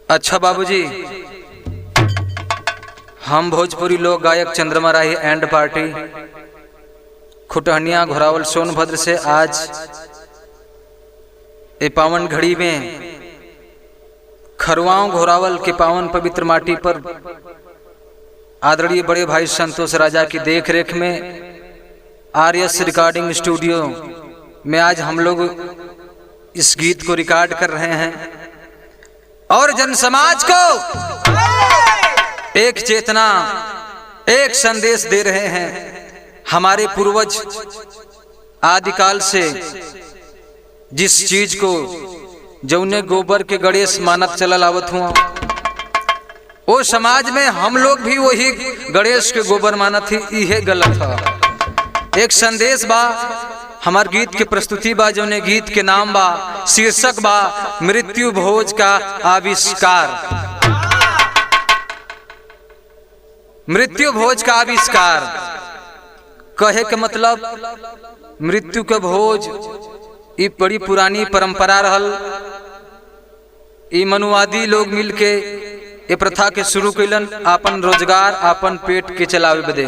अच्छा बाबूजी, हम भोजपुरी लोक गायक चंद्रमा राही एंड पार्टी खुटहनिया घोरावल सोनभद्र से आज ए पावन घड़ी में खरवाओं घोरावल के पावन पवित्र माटी पर आदरणीय बड़े भाई संतोष राजा की देखरेख में आरएस रिकॉर्डिंग स्टूडियो में आज हम लोग इस गीत को रिकॉर्ड कर रहे हैं और जन समाज को एक चेतना, एक संदेश दे रहे हैं। हमारे पूर्वज आदिकाल से जिस चीज को जौने गोबर के गणेश मानत चलल आवत हुआ, वो समाज में हम लोग भी वही गणेश के गोबर मानत ही, यह गलत है। एक संदेश बा, हमार गीत के प्रस्तुति बा, जौने गीत के नाम बा, शीर्षक बा मृत्यु भोज का आविष्कार। मृत्यु भोज का आविष्कार कहे के मतलब मृत्यु के भोज ये बड़ी पुरानी परंपरा रहल। ये मनुवादी लोग मिलके ये प्रथा के शुरू कैलन अपन रोजगार, अपन पेट के चलावे बदे।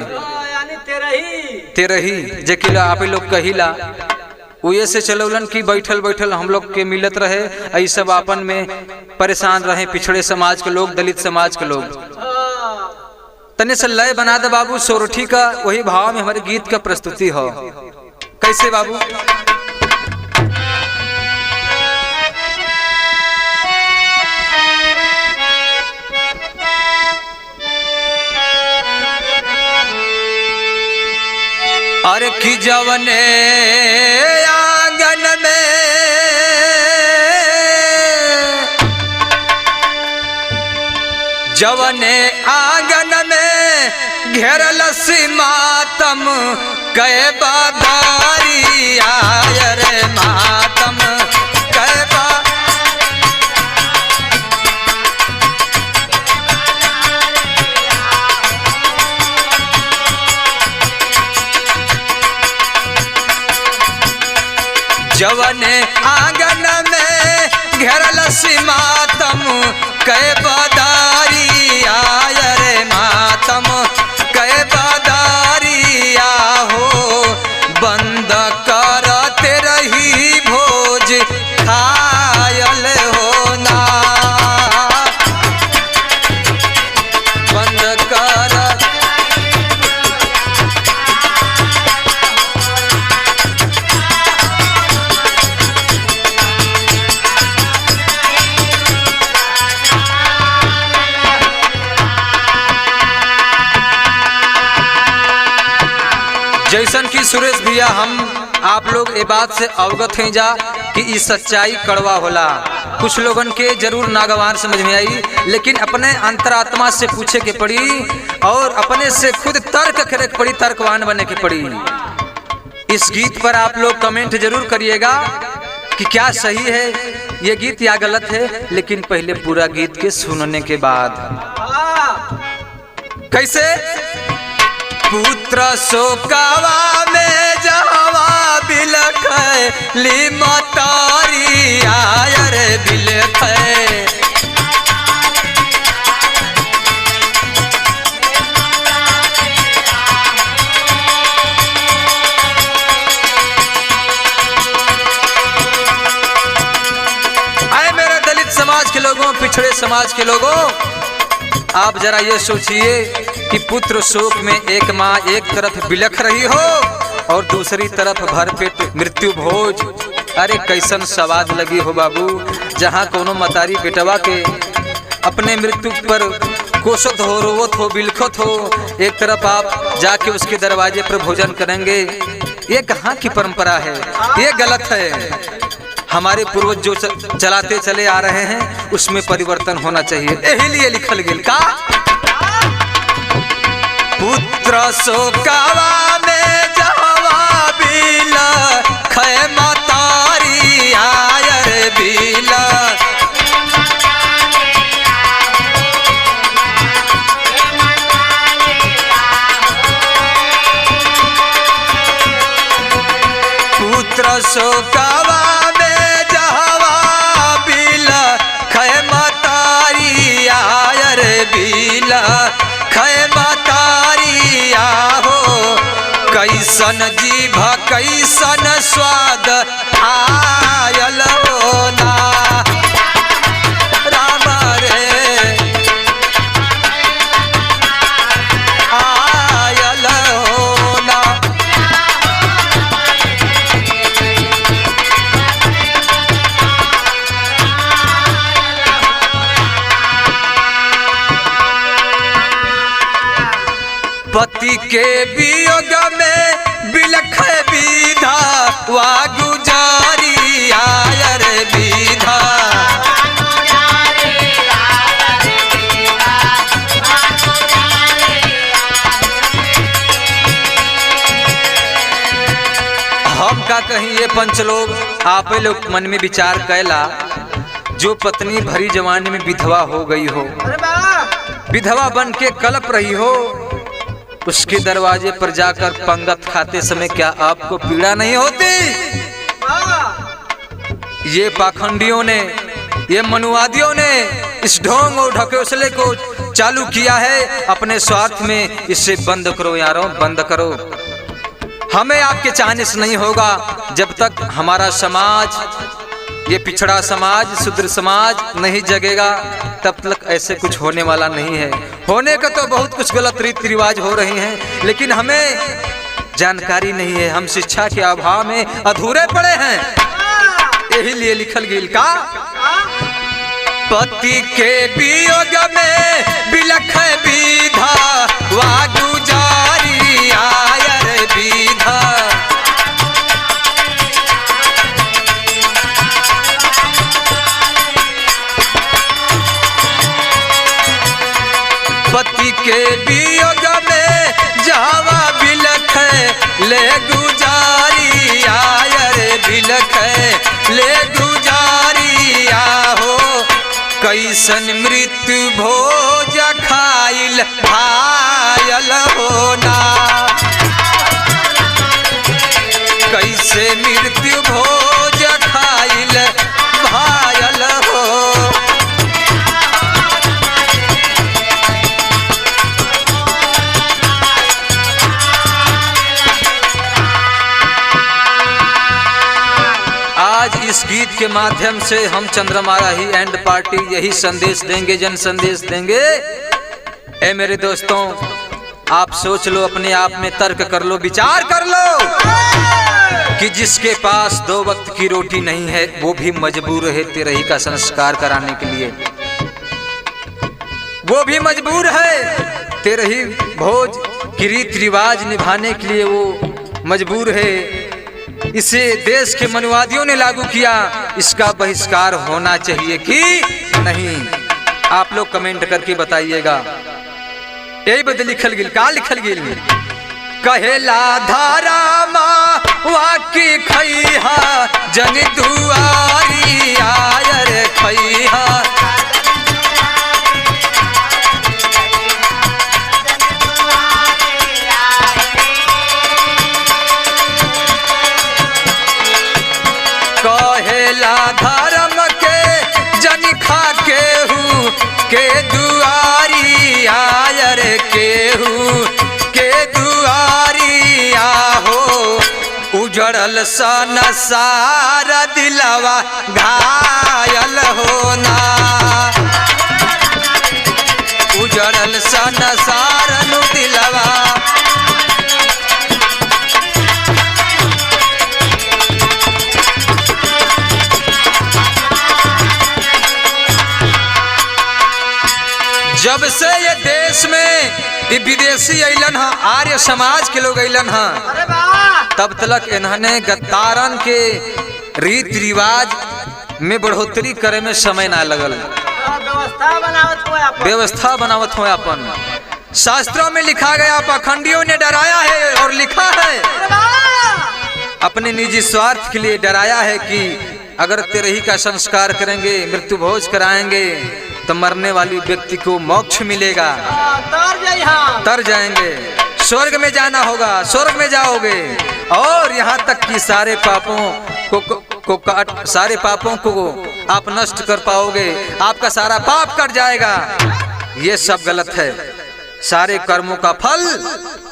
तेरही जेकिला आप लोग कहिला वो से चलौलन कि बैठल बैठल हम लोग के मिलत रहे, ऐ सब आपन में परेशान रहे, पिछड़े समाज के लोग, दलित समाज के लोग। तने से लय बना दे बाबू सोरठी का, वही भाव में हमारे गीत का प्रस्तुति हो। कैसे बाबू? अरे की जवने आंगन में जवने आंगन में घेरल सी मातम कै बादारी आय रे मातम कै जवने आंगन में घेरल सी मातम कै बादारी आय रे मातम कै बादारी आहो बंद करते रही भोज खायल होना बंद कर। जैसन कि सुरेश भैया हम आप लोग ये बात से अवगत हैं जा कि इस सच्चाई कड़वा होला। कुछ लोगन के जरूर नागवार समझ में आई, लेकिन अपने अंतरात्मा से पूछे के पड़ी और अपने से खुद तर्क करे के पड़ी, तर्कवान बने की पड़ी। इस गीत पर आप लोग कमेंट जरूर करिएगा कि क्या सही है ये गीत या गलत है, लेकिन पहले पूरा गीत के सुनने के बाद। कैसे? पुत्र शोकावा में जवा बिलख ली मतारी आय रे बिलख। आए मेरे दलित समाज के लोगों, पिछड़े समाज के लोगों, आप जरा ये सोचिए कि पुत्र शोक में एक माँ एक तरफ बिलख रही हो और दूसरी तरफ भरपेट मृत्यु भोज। अरे कैसन स्वाद लगी हो बाबू, जहाँ कोनो मतारी बेटवा के अपने मृत्यु पर कोसत हो, रोवत हो, बिलखत हो, एक तरफ आप जाके उसके दरवाजे पर भोजन करेंगे। ये कहाँ की परंपरा है? ये गलत है। हमारे पूर्वज जो चलाते चले आ रहे हैं उसमें परिवर्तन होना चाहिए। यही लिए लिखल गेल का पुत्र शोकावा में जवा बिलख मतारी आय रे बिलख। पुत्र शोकावा में जवा बिलख मतारी कैसन जीभ कैसन स्वाद आयल हो ना राम रे आयल हो ना। पति के वियोग में बिलख विधा वा गुजारी आयर विधा हम का कहीं ये पंचलोक आप लोग मन में विचार कैला जो पत्नी भरी जवानी में विधवा हो गई हो, विधवा बन के कलप रही हो, उसके दरवाजे पर जाकर पंगत खाते समय क्या आपको पीड़ा नहीं होती? ये पाखंडियों ने, ये मनुवादियों ने इस ढोंग और ढकोसले को चालू किया है अपने स्वार्थ में। इसे बंद करो यारों, बंद करो। हमें आपके चाहने से नहीं होगा जब तक हमारा समाज, ये पिछड़ा समाज, शूद्र समाज नहीं जगेगा तब तक ऐसे कुछ होने वाला नहीं है। होने का तो बहुत कुछ गलत रीति रिवाज हो रही हैं, लेकिन हमें जानकारी नहीं है, हम शिक्षा के अभाव में अधूरे पड़े हैं। यही लिए लिखल गेल का पति के वियोग में बिलख विधा वा गुजारी आयर विधा। पति के वियोग में जावा बिलख ले गुजारी आयर बिलख ले गुजारी आहो। कैसन मृत्यु भोज खाइल भायल होना, कैसे मृत्यु भोज खाइल भायल हो। आज इस गीत के माध्यम से हम चंद्रमारा ही एंड पार्टी यही संदेश देंगे, जन संदेश देंगे। ए मेरे दोस्तों, आप सोच लो, अपने आप में तर्क कर लो, विचार कर लो कि जिसके पास 2 वक्त की रोटी नहीं है वो भी मजबूर है तेरही का संस्कार कराने के लिए, वो भी मजबूर है तेरही भोज की रीति रिवाज निभाने के लिए, वो मजबूर है। इसे देश के मनुवादियों ने लागू किया, इसका बहिष्कार होना चाहिए कि नहीं? आप लोग कमेंट करके बताइएगा। यही बदल लिखल गिल का लिखल गिल कहेला धारा माँ वाकी खैहा जन दुआरी आयर खैहा। कहेला धर्म के जन खा केहू के दुआरी आयर केहू के दुआरी आहो। उजड़ल सन सारा दिलवा घायल होना, उजड़ल सन सारनु दिलवा। जब से ये देश में ये विदेशी अइलन हा, आर्य समाज के लोग अइलन हा, तब तक इन्होंने गद्दारन के रीति रिवाज में बढ़ोतरी करे में समय ना लगल, व्यवस्था बनावत हो अपन। शास्त्रों में लिखा गया, पाखंडियों ने डराया है और लिखा है, अपने निजी स्वार्थ के लिए डराया है कि अगर तेरही का संस्कार करेंगे, मृत्यु भोज कराएंगे तो मरने वाली व्यक्ति को मोक्ष मिलेगा, तर जाएंगे, स्वर्ग में जाना होगा, स्वर्ग में जाओगे। और यहाँ तक कि सारे पापों को आप नष्ट कर पाओगे, आपका सारा पाप कट जाएगा। ये सब गलत है। सारे कर्मों का फल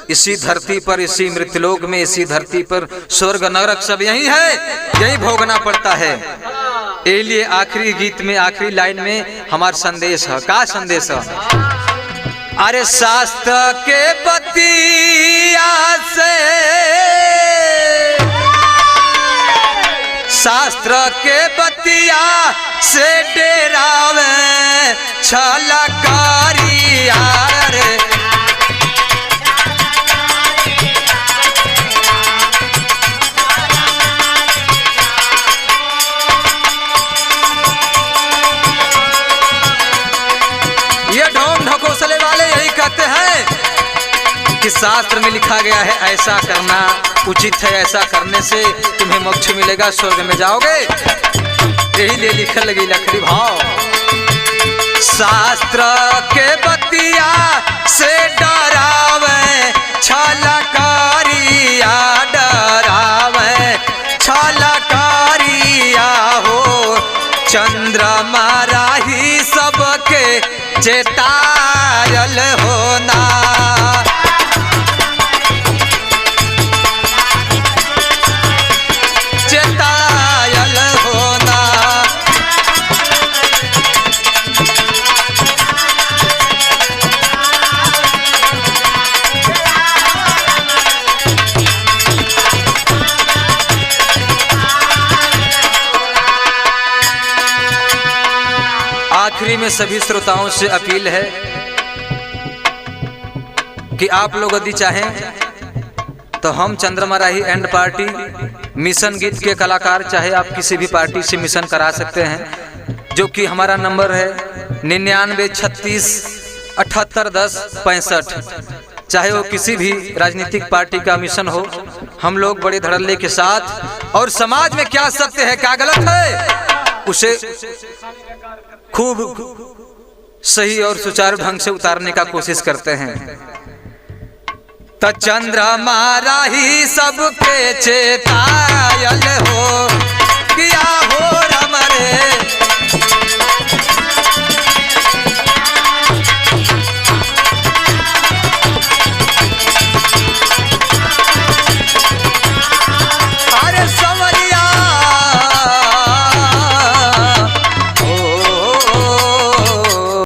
इसी धरती पर, इसी मृत्यलोक में, इसी धरती पर स्वर्ग नरक सब यही है, यही भोगना पड़ता है। इसलिए आखिरी गीत में, आखिरी लाइन में हमारा संदेश है। का संदेश है? अरे शास्त्र के बतिया से, शास्त्र के बतिया से डेरावे छलकारिया रे। कि शास्त्र में लिखा गया है ऐसा करना उचित है, ऐसा करने से तुम्हें मोक्ष मिलेगा, स्वर्ग में जाओगे। यही ले लिखल लगी लखरी भाव। शास्त्र के बतिया से डरावे छलकारिया, डरावे छलकारिया हो। चंद्रमा राही सबके चेतायल होना। आखिरी में सभी श्रोताओं से अपील है कि आप लोग यदि चाहें तो हम चंद्रमा राही एंड पार्टी मिशन गीत के कलाकार, चाहे आप किसी भी पार्टी से मिशन करा सकते हैं, जो कि हमारा नंबर है 9936781065। चाहे वो किसी भी राजनीतिक पार्टी का मिशन हो, हम लोग बड़े धड़ल्ले के साथ और समाज में क्या सत्य है क्या गलत है उसे खूब सही और सुचारू ढंग से उतारने का कोशिश करते हैं। तो चंद्रमा राही सबके चेतायल हो, किया हो रमरे।